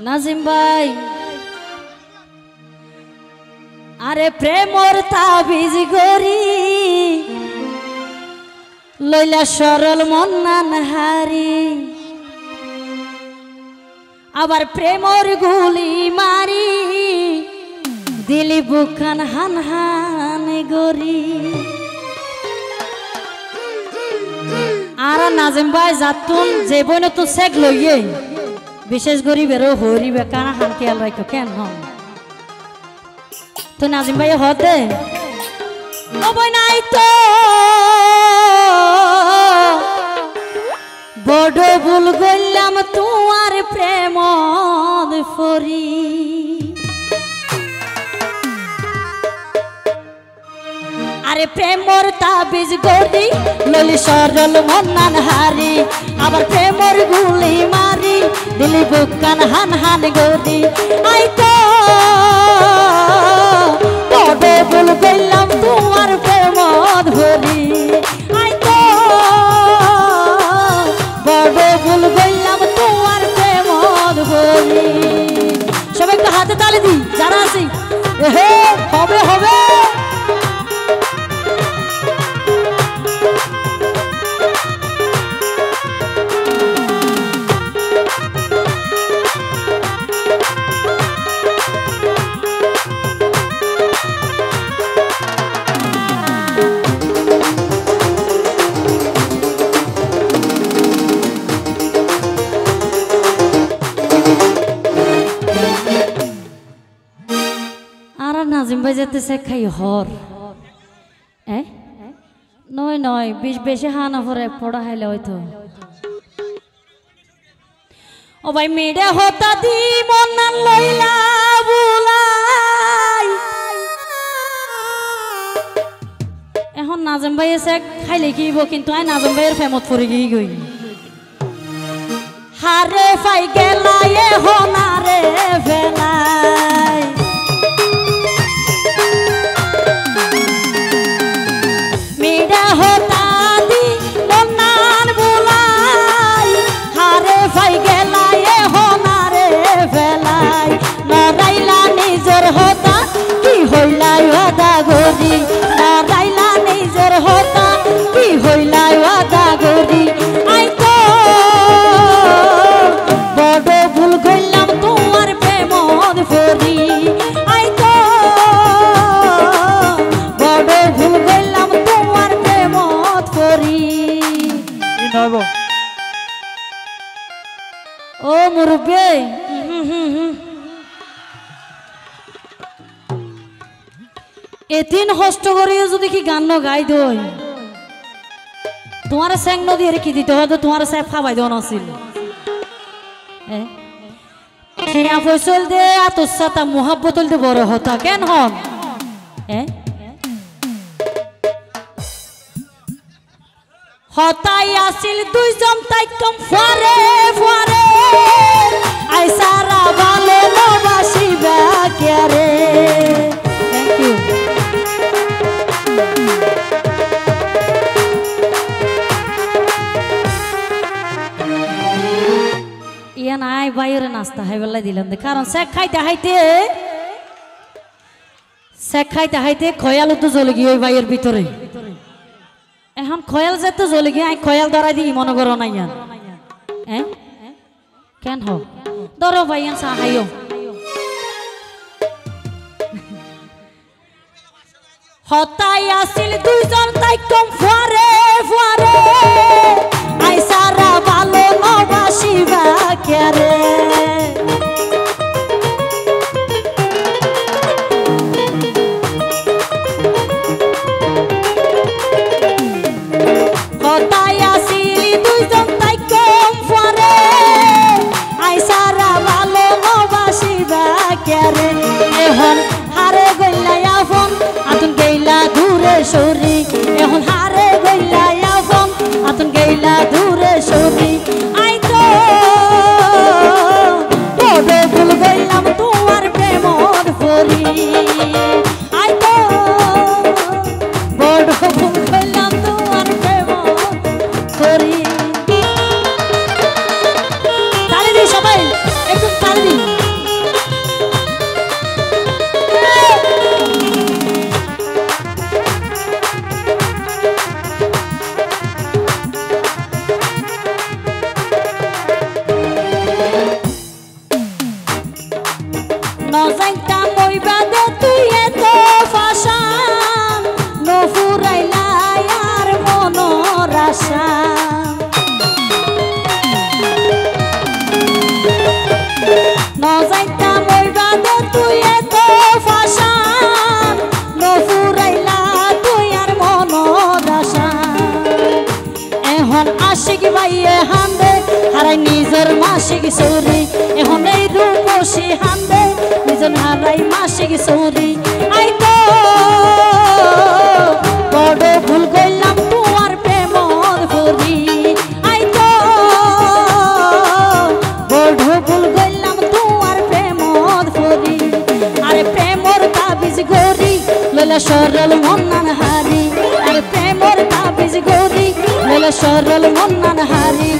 নাজিম ভাই আরে প্রেমর তাবিজ গরি লইলা সরল মন্নান হারি আবার প্রেমর গুলি মারি দিলি বুখান হান হান গরি আর নাজিম ভাই যাতুন যে বইন তো সেক লইয়ে বিশেষ গরিবেরও হরিবে কানা হান খেয়াল রাখো কেন তো নাজিম ভাই হতে অবয় নাই তো বড় ভুল গইলাম তোমার প্রেম ফরি আরে প্রেমর তাবিজ গরি ললি সরল মন্নান হারি আবার প্রেমর গুলি মারি দিলি বুকান হান হান গরি আই তো বড় ভুল গইলাম তোমার প্রেম ধরি আই তো বড় ভুল গইলাম তোমার প্রেম ধরি সবাই একটু হাতে তালি দি যারা আছি হে হবে হবে নাজিম ভাই যেতেছে খাই হর নয় নয় বিশ বেশি হানা ভরে পড়া হাইলে হয়তো ও ভাই মেডে হতা দি মন্নান লইলা বুলাই এখন নাজিম ভাই এসে খাইলে কিব কিন্তু আই নাজিম ভাইয়ের ফেমত পড়ে গিয়ে গই হারে ফাই গেলাই হনারে ফেলাই ও মুরব্বী এতিন হস্ত করিয়ে যদি কি গান গাই দই তোমার স্যাং নদী এর কি দিতে হয়তো তোমার সাহেব খাবাই দেওয়া নাছিল ফসল দে আতসাতা মোহাব্বত দে বড় হতা কেন হন হতাই আসিল দুইজন তাই কম ফারে ফারে আই সারা ভালো নবাসিবা কেরে থ্যাংক ইউ ইয়া নাই বাইরে নাস্তা হাইবেলা দিলাম দে কারণ শেখ খাইতে হাইতে খয়াল তো জ্বলে গিয়ে ওই বাইয়ের ভিতরে এখন খয়াল যেতে জ্বলে গিয়ে আই খয়াল ধরাই দিই মনে করো না ইয়ান কেন হোক ধরো ভাই ইয়ান সাহায্য হতাই আসিল দুইজন তাই কম ফারে ফারে আই সারা ভালো নবাসিবা কেরে এখন হারে গইলা আফন আতুন গইলা দূরে সরি এখন হারে গইলা আফন নজাইতা মই বাদে তুই এত ফাশা নফুরাইলাই আর মনোর আশা নজাইতা মই বাদে তুই এত ফাশা নফুরাইলা তুই আর মনোর আশা এখন আশিক বাইয়ে হান্দে হারাই নিজের মাসিক সৌরি এখন এই রূপসী হান্দে নিজের হারাই মাসিক সৌরি আই তো বড় ভুল করলাম তোমার প্রেমর ভরি আই তো বড় ভুল করলাম তোমার প্রেমর ভরি আরে প্রেমর তাবিজ গরি লইলা সরল মন্নান হারি আরে প্রেমর তাবিজ গরি লইলা সরল মন্নান হারি